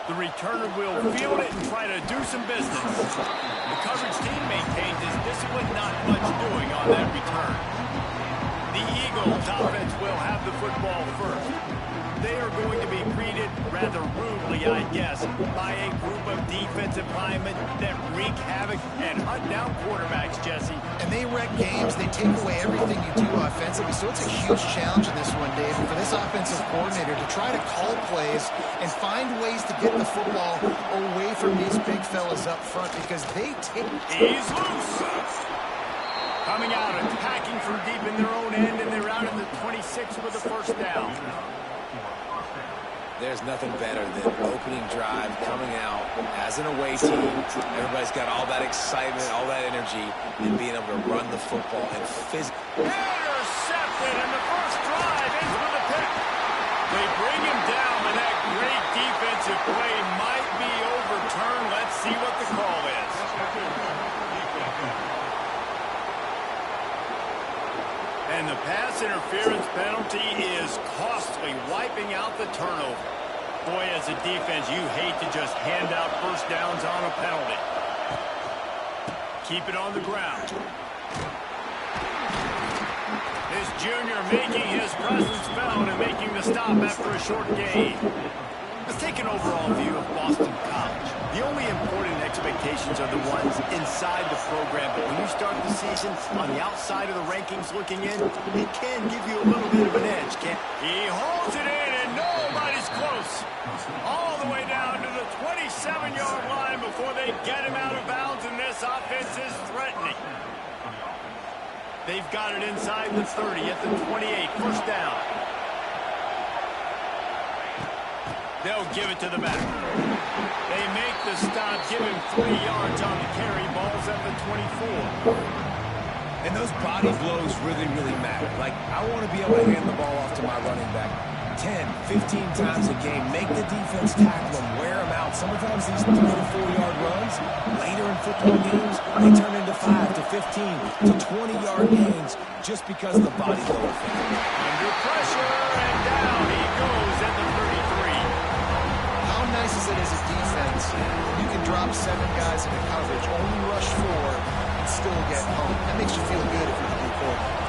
The returner will field it and try to do some business. The coverage team maintains his discipline, not much doing on that return. The Eagles offense will have the football first. They are going to be greeted rather rudely, I guess, by a group of defensive linemen that wreak havoc and hunt down quarterbacks, Jesse. And they wreck games. They take away everything you do offensively. So it's a huge challenge in this one, Dave, for this offensive coordinator to try to call plays and find ways to get the football away from these big fellas up front because they take... He's loose. Coming out, attacking from deep in their own end, and they're out at the 26 with the first down. There's nothing better than opening drive, coming out as an away team. Everybody's got all that excitement, all that energy, and being able to run the football and physically. Intercepted, and the first drive ends with a pick. They bring him down, and that great defensive play might be overturned. Let's see what the call is. And the pass interference penalty is costly, wiping out the turnover. Boy, as a defense, you hate to just hand out first downs on a penalty. Keep it on the ground. This junior making his presence felt and making the stop after a short gain. Let's take an overall view of Boston College. The only important expectations are the ones inside the program, but when you start the season on the outside of the rankings looking in, it can give you a little bit of an edge, can't it? He holds it in, and nobody's close. All the way down to the 27-yard line before they get him out of bounds, and this offense is threatening. They've got it inside the 30 at the 28, first down. They'll give it to the back. They make the stop, give him 3 yards on the carry. Ball's at the 24. And those body blows really, really matter. Like, I want to be able to hand the ball off to my running back 10, 15 times a game. Make the defense tackle them, wear them out. Sometimes these 3 to 4-yard runs, later in football games, they turn into 5 to 15 to 20-yard gains just because of the body blow effect. Under pressure, and down he goes at the 33. How nice is it as a defense? You can drop 7 guys into coverage, only rush 4, and still get home. That makes you feel good if you're the blue quarterback.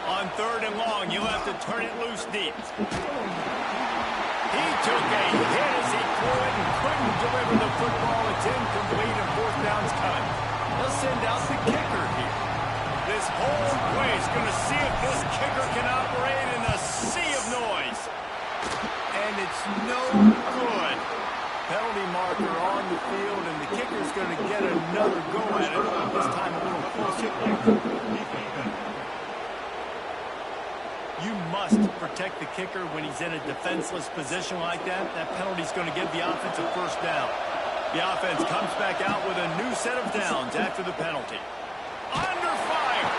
On 3rd and long, you'll have to turn it loose deep. He took a hit as he threw it and couldn't deliver the football. It's incomplete and 4th down's coming. They'll send out the kicker here. This whole place going to see if this kicker can operate in a sea of noise. And it's no good. Penalty marker on the field, and the kicker's going to get another go at it. This time a little closer. You must protect the kicker when he's in a defenseless position like that. That penalty's going to give the offensive first down. The offense comes back out with a new set of downs after the penalty. Under fire.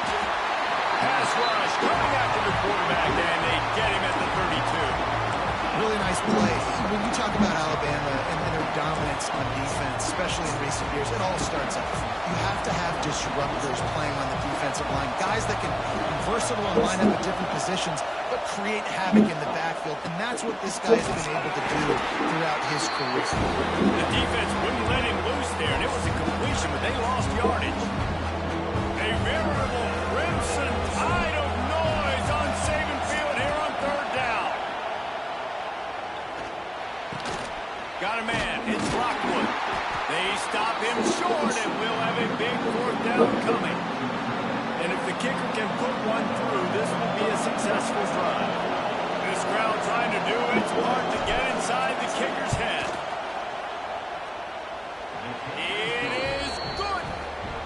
Pass rush coming after the quarterback, and they get him at the 32. Really nice play. When you talk about Alabama and their dominance on defense, especially in recent years, it all starts up front. You have to have disruptors playing on the defensive line, guys that can be versatile and line up at different positions, but create havoc in the backfield, and that's what this guy's been able to do throughout his career. The defense wouldn't let him loose there, and it was a completion, but they lost yardage. A veritable crimson tide of noise on Saban Field here on 3rd down. Got a man. It's Lockwood. They stop him short, and we'll have a big 4th down coming. And if the kicker can put one through, this will be a successful drive. This crowd trying to do its part to get inside the kicker's head. It is good.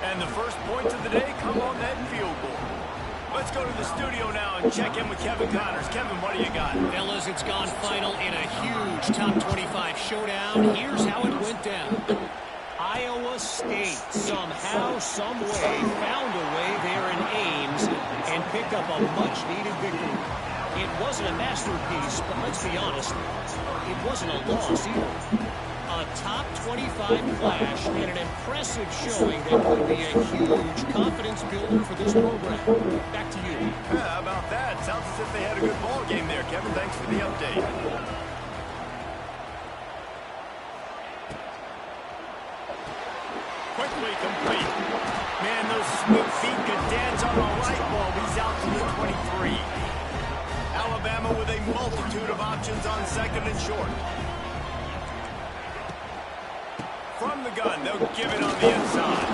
And the first points of the day come on that field goal. Let's go to the studio now and check in with Kevin Connors. Kevin, what do you got? Fellas, it's gone final in a huge top 25 showdown. Here's how it went down. Iowa State somehow, someway found a way there in Ames and picked up a much-needed victory. It wasn't a masterpiece, but let's be honest, it wasn't a loss either. A A top 25 clash and an impressive showing that could be a huge confidence builder for this program. Back to you. Yeah, how about that? Sounds as if they had a good ball game there, Kevin. Thanks for the update. Quickly complete. Man, those smooth feet could dance on a light bulb. He's out to the 23. Alabama with a multitude of options on second and short. From the gun, they'll give it on the inside.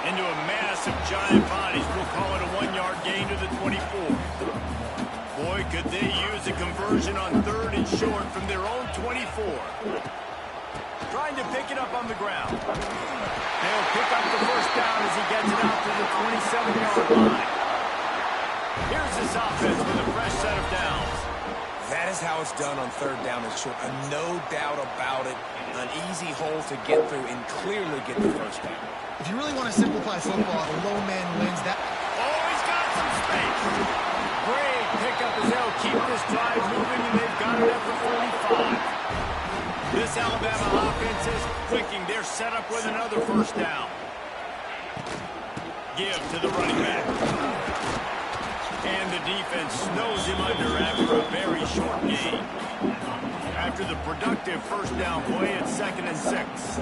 Into a mass of giant bodies. We'll call it a 1-yard gain to the 24. Boy, could they use a conversion on third and short from their own 24. Trying to pick it up on the ground. They'll pick up the first down as he gets it out to the 27-yard line. Here's this offense with a fresh set of downs. That is how it's done on third down and short. No doubt about it. An easy hole to get through and clearly get the first down. If you really want to simplify football, a low man wins that. Oh, he's got some space. Great pickup as they'll keep this drive moving, and they've got it at the 45. This Alabama offense is clicking. They're set up with another first down. Give to the running back. And the defense snows him under after a very short gain. After the productive first down play, it's 2nd and 6.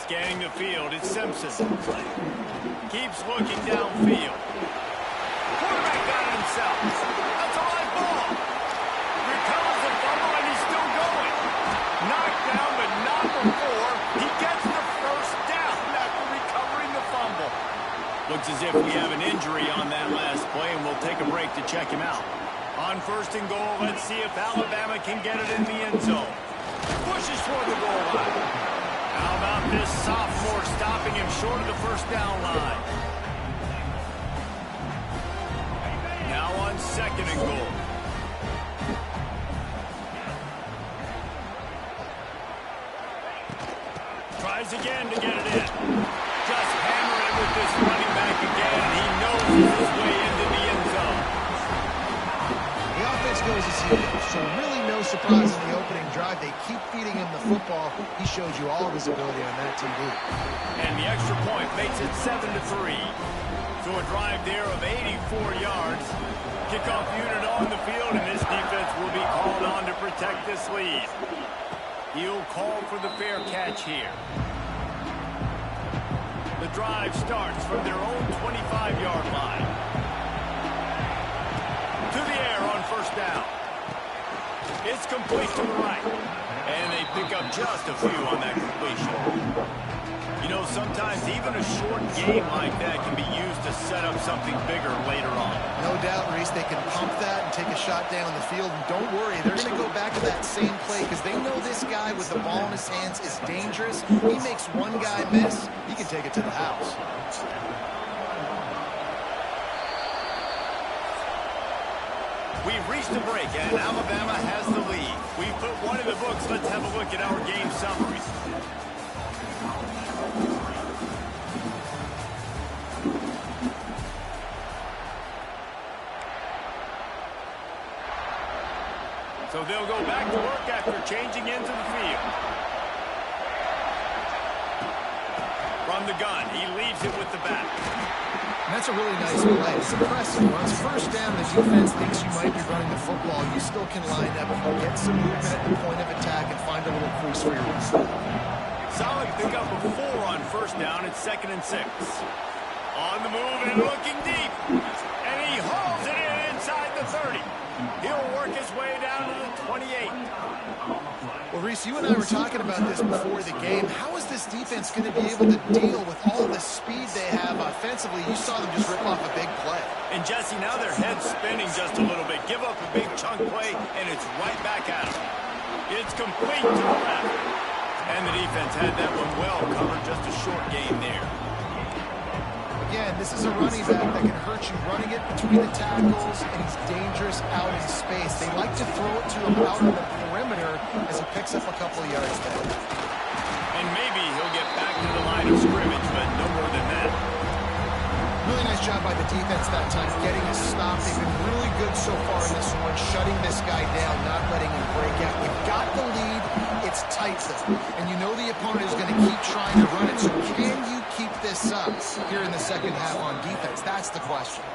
Scanning the field, it's Simpson. Keeps looking downfield. Quarterback got it himself. That's a live ball. Recovers the fumble, and he's still going. Knocked down, but not before he gets the first down after recovering the fumble. Looks as if we have an injury on that last play, and we'll take a break to check him out. On 1st and goal, let's see if Alabama can get it in the end zone. Pushes toward the goal line. How about this sophomore stopping him short of the first down line? Now on 2nd and goal. Tries again to get it in. Just hammer it with this running back again, and he knows his way into the end zone. The offense goes as he is, so really no surprise in the opening drive. They keep feeding him the football. He showed you all of his ability on that TV. And the extra point makes it 7-3. So a drive there of 84 yards. Kickoff unit on the field, and this defense will be called on to protect this lead. He'll call for the fair catch here. The drive starts from their own 25-yard line. To the air on first down. It's complete to the right. And they pick up just a few on that completion. You know, sometimes even a short game like that can be used to set up something bigger later on. No doubt, Reese, they can pump that and take a shot down the field. And don't worry, they're going to go back to that same play because they know this guy with the ball in his hands is dangerous. He makes one guy miss, he can take it to the house. We've reached a break, and Alabama has the lead. We've put one in the books. Let's have a look at our game summary. So they'll go back to work after changing into the field. From the gun, he leaves it with the back. And that's a really nice play. It's impressive. When it's first down, the defense thinks you might be running the football. You still can line up and get some movement at the point of attack and find a little crease for your run. Solid pickup of 4 on first down. It's 2nd and 6. On the move and looking deep. And he hauls it in inside the 30. He'll work his way down to the 28. Well, Reese, you and I were talking about this before the game. How is this defense going to be able to deal with all the speed they have offensively? You saw them just rip off a big play. And, Jesse, now their head's spinning just a little bit. Give up a big chunk play, and it's right back at them. It's complete to the left. And the defense had that one well covered. Just a short gain there. Again, this is a running back that can hurt you running it between the tackles, and he's dangerous out in space. They like to throw it to him out on the perimeter as he picks up a couple of yards there. And maybe he'll get back to the line of scrimmage, but no more than that. Really nice job job by the defense that time getting a stop. They've been really good so far in this one, shutting this guy down, not letting him break out. You've got the lead. It's tight, though. And you know the opponent is going to keep trying to run it. So can you keep this up here in the second half on defense? That's the question.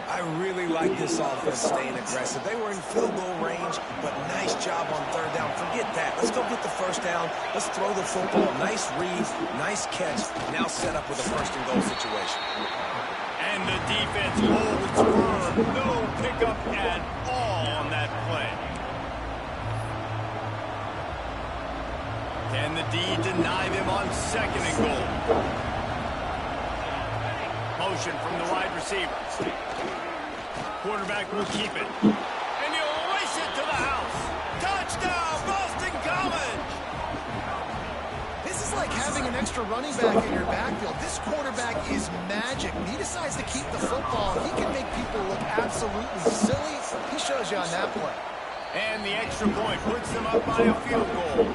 I really like this offense staying aggressive. They were in field goal range, but nice job on third down. Forget that. Let's go get the first down. Let's throw the football. Nice read, nice catch. Now set up with a first and goal situation. And the defense holds firm. No pickup at all on that play. Can the D deny them on second and goal? Motion from the wide receiver. Quarterback will keep it. And he'll race it to the house. Touchdown, Boston College! This is like having an extra running back in your backfield. This quarterback is magic. When he decides to keep the football, he can make people look absolutely silly. He shows you on that play. And the extra point puts them up by a field goal.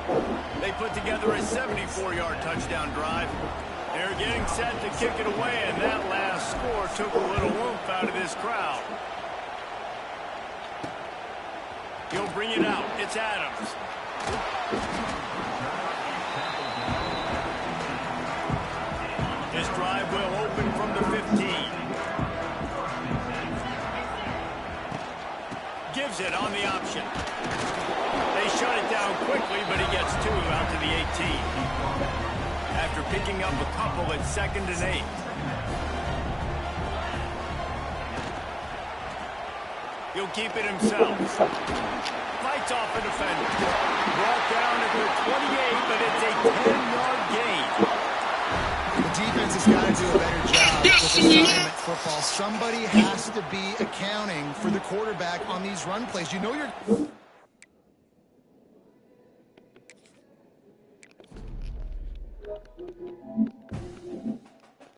They put together a 74-yard touchdown drive. They're getting set to kick it away, and that last score took a little oomph out of this crowd. He'll bring it out. It's Adams. This drive will open from the 15. Gives it on the option. They shut it down quickly, but he gets two out to the 18. After picking up a couple at 2nd and 8. He'll keep it himself. Fights off a defender. Brought down at the 28, but it's a 10-yard gain. The defense has got to do a better job with assignment football. Somebody has to be accounting for the quarterback on these run plays. You know you're...